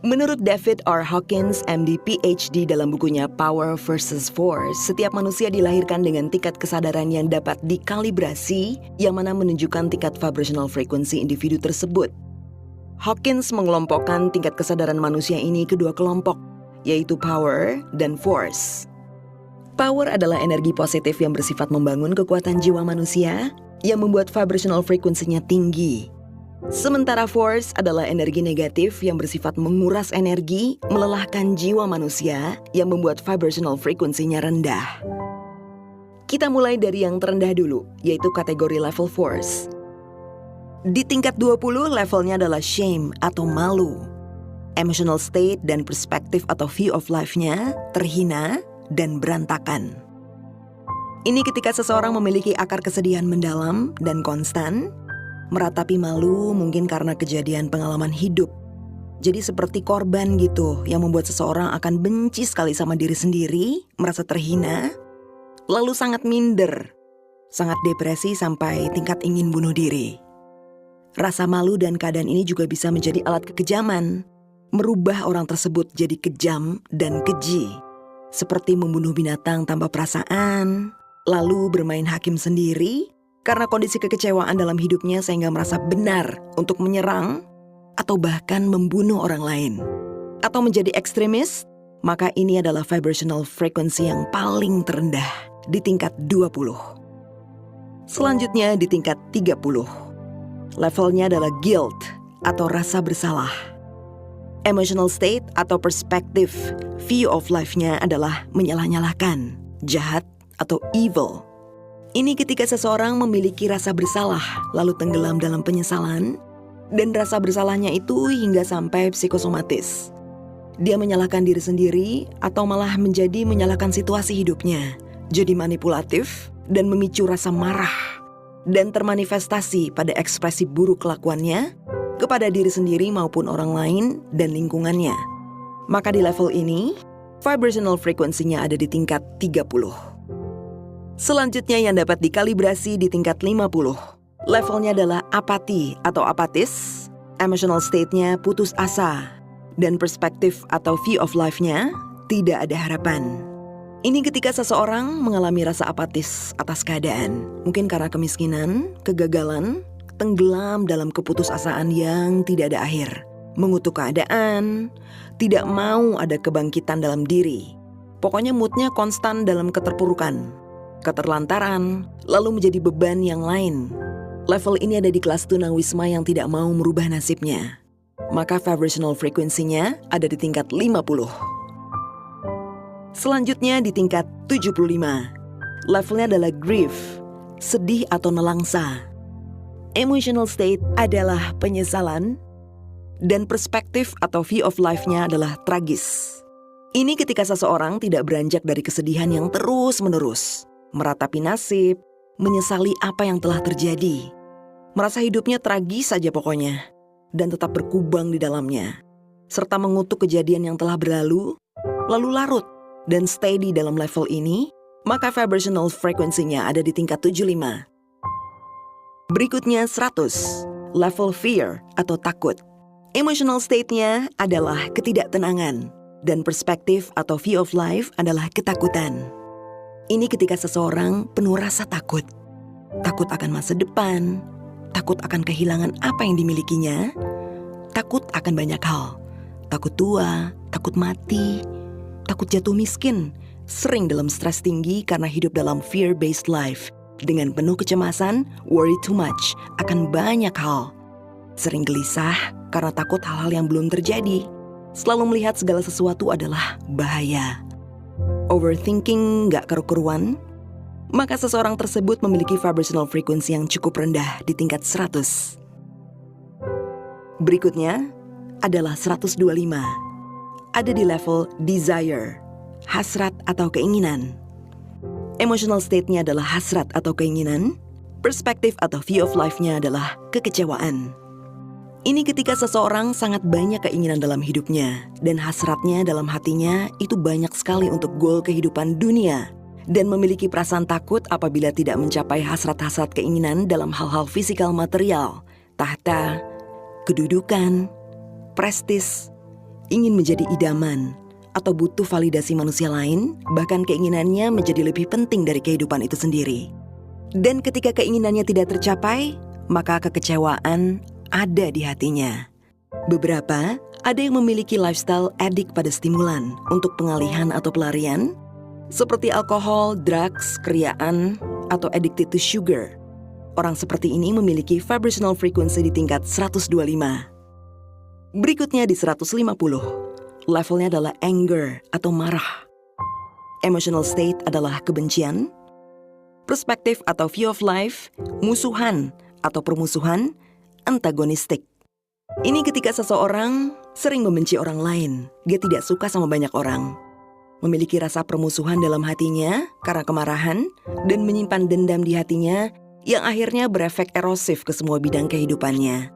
Menurut David R. Hawkins, MD PhD dalam bukunya Power versus Force, setiap manusia dilahirkan dengan tingkat kesadaran yang dapat dikalibrasi, yang mana menunjukkan tingkat vibrational frequency individu tersebut. Hawkins mengelompokkan tingkat kesadaran manusia ini ke dua kelompok, yaitu power dan force. Power adalah energi positif yang bersifat membangun kekuatan jiwa manusia, yang membuat vibrational frequency-nya tinggi. Sementara force adalah energi negatif yang bersifat menguras energi, melelahkan jiwa manusia yang membuat vibrational frequency-nya rendah. Kita mulai dari yang terendah dulu, yaitu kategori level force. Di tingkat 20, levelnya adalah shame atau malu. Emotional state dan perspektif atau view of life-nya terhina dan berantakan. Ini ketika seseorang memiliki akar kesedihan mendalam dan konstan, meratapi malu mungkin karena kejadian pengalaman hidup. Jadi seperti korban gitu yang membuat seseorang akan benci sekali sama diri sendiri, merasa terhina, lalu sangat minder, sangat depresi sampai tingkat ingin bunuh diri. Rasa malu dan keadaan ini juga bisa menjadi alat kekejaman, merubah orang tersebut jadi kejam dan keji, seperti membunuh binatang tanpa perasaan, lalu bermain hakim sendiri, karena kondisi kekecewaan dalam hidupnya sehingga merasa benar untuk menyerang atau bahkan membunuh orang lain. Atau menjadi ekstremis, maka ini adalah vibrational frequency yang paling terendah di tingkat 20. Selanjutnya di tingkat 30. Levelnya adalah guilt atau rasa bersalah. Emotional state atau perspektif view of life-nya adalah menyalah-nyalahkan, jahat atau evil. Ini ketika seseorang memiliki rasa bersalah, lalu tenggelam dalam penyesalan, dan rasa bersalahnya itu hingga sampai psikosomatis. Dia menyalahkan diri sendiri atau malah menjadi menyalahkan situasi hidupnya, jadi manipulatif dan memicu rasa marah, dan termanifestasi pada ekspresi buruk kelakuannya kepada diri sendiri maupun orang lain dan lingkungannya. Maka di level ini, vibrational frequency-nya ada di tingkat 30. Selanjutnya yang dapat dikalibrasi di tingkat 50. Levelnya adalah apati atau apatis, emotional state-nya putus asa, dan perspektif atau view of life-nya tidak ada harapan. Ini ketika seseorang mengalami rasa apatis atas keadaan, mungkin karena kemiskinan, kegagalan, tenggelam dalam keputusasaan yang tidak ada akhir, mengutuk keadaan, tidak mau ada kebangkitan dalam diri. Pokoknya moodnya konstan dalam keterpurukan, keterlantaran, lalu menjadi beban yang lain. Level ini ada di kelas tunawisma yang tidak mau merubah nasibnya. Maka vibrational frequency-nya ada di tingkat 50. Selanjutnya di tingkat 75. Levelnya adalah grief, sedih atau nelangsa. Emotional state adalah penyesalan, dan perspektif atau view of life-nya adalah tragis. Ini ketika seseorang tidak beranjak dari kesedihan yang terus-menerus, meratapi nasib, menyesali apa yang telah terjadi, merasa hidupnya tragis saja pokoknya, dan tetap berkubang di dalamnya, serta mengutuk kejadian yang telah berlalu, lalu larut, dan stay di dalam level ini, maka vibrational frequency-nya ada di tingkat 75. Berikutnya 100, level fear atau takut. Emotional state-nya adalah ketidaktenangan, dan perspektif atau view of life adalah ketakutan. Ini ketika seseorang penuh rasa takut. Takut akan masa depan, takut akan kehilangan apa yang dimilikinya, takut akan banyak hal. Takut tua, takut mati, takut jatuh miskin, sering dalam stres tinggi karena hidup dalam fear-based life. Dengan penuh kecemasan, worry too much, akan banyak hal. Sering gelisah karena takut hal-hal yang belum terjadi. Selalu melihat segala sesuatu adalah bahaya. Overthinking gak keru-keruan, maka seseorang tersebut memiliki vibrational frequency yang cukup rendah di tingkat 100. Berikutnya adalah 125. Ada di level desire, hasrat atau keinginan. Emotional state-nya adalah hasrat atau keinginan, perspektif atau view of life-nya adalah kekecewaan. Ini ketika seseorang sangat banyak keinginan dalam hidupnya, dan hasratnya dalam hatinya itu banyak sekali untuk goal kehidupan dunia, dan memiliki perasaan takut apabila tidak mencapai hasrat-hasrat keinginan dalam hal-hal fisikal material, tahta, kedudukan, prestis, ingin menjadi idaman, atau butuh validasi manusia lain, bahkan keinginannya menjadi lebih penting dari kehidupan itu sendiri. Dan ketika keinginannya tidak tercapai, maka kekecewaan ada di hatinya. Beberapa ada yang memiliki lifestyle addict pada stimulan untuk pengalihan atau pelarian, seperti alkohol, drugs, kriaan, atau addicted to sugar. Orang seperti ini memiliki vibrational frequency di tingkat 125. Berikutnya di 150. Levelnya adalah anger atau marah. Emotional state adalah kebencian. Perspektif atau view of life, musuhan atau permusuhan, antagonistik. Ini ketika seseorang sering membenci orang lain, dia tidak suka sama banyak orang. Memiliki rasa permusuhan dalam hatinya karena kemarahan dan menyimpan dendam di hatinya yang akhirnya berefek erosif ke semua bidang kehidupannya.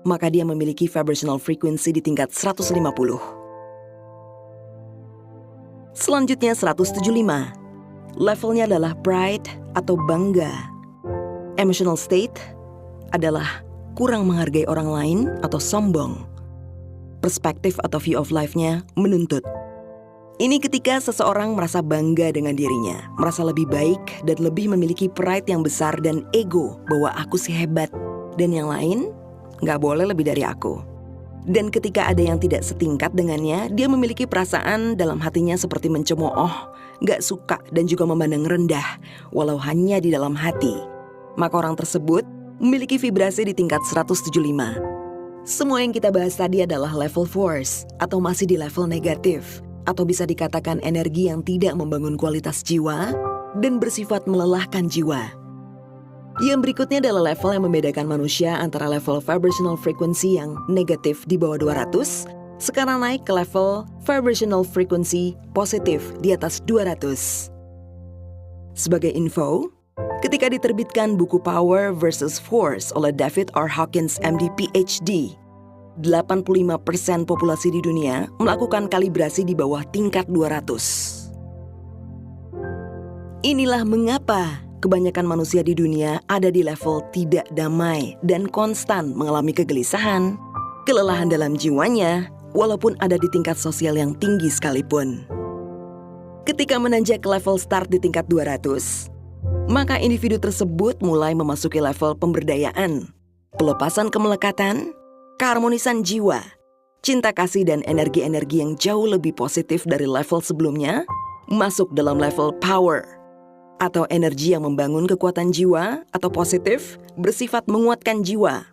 Maka dia memiliki vibrational frequency di tingkat 150. Selanjutnya 175. Levelnya adalah pride atau bangga. Emotional state adalah kurang menghargai orang lain atau sombong. Perspektif atau view of life-nya menuntut. Ini ketika seseorang merasa bangga dengan dirinya, merasa lebih baik dan lebih memiliki pride yang besar dan ego bahwa aku sih hebat dan yang lain nggak boleh lebih dari aku. Dan ketika ada yang tidak setingkat dengannya, dia memiliki perasaan dalam hatinya seperti mencemooh, gak suka dan juga memandang rendah, walau hanya di dalam hati. Maka orang tersebut memiliki vibrasi di tingkat 175. Semua yang kita bahas tadi adalah level force atau masih di level negatif, atau bisa dikatakan energi yang tidak membangun kualitas jiwa dan bersifat melelahkan jiwa. Yang berikutnya adalah level yang membedakan manusia antara level vibrational frequency yang negatif di bawah 200, sekarang naik ke level vibrational frequency positif di atas 200. Sebagai info, ketika diterbitkan buku Power versus Force oleh David R. Hawkins MD PhD, 85% populasi di dunia melakukan kalibrasi di bawah tingkat 200. Inilah mengapa kebanyakan manusia di dunia ada di level tidak damai dan konstan mengalami kegelisahan, kelelahan dalam jiwanya, walaupun ada di tingkat sosial yang tinggi sekalipun. Ketika menanjak ke level start di tingkat 200, maka individu tersebut mulai memasuki level pemberdayaan, pelepasan kemelekatan, keharmonisan jiwa, cinta kasih dan energi-energi yang jauh lebih positif dari level sebelumnya, masuk dalam level power, atau energi yang membangun kekuatan jiwa atau positif bersifat menguatkan jiwa,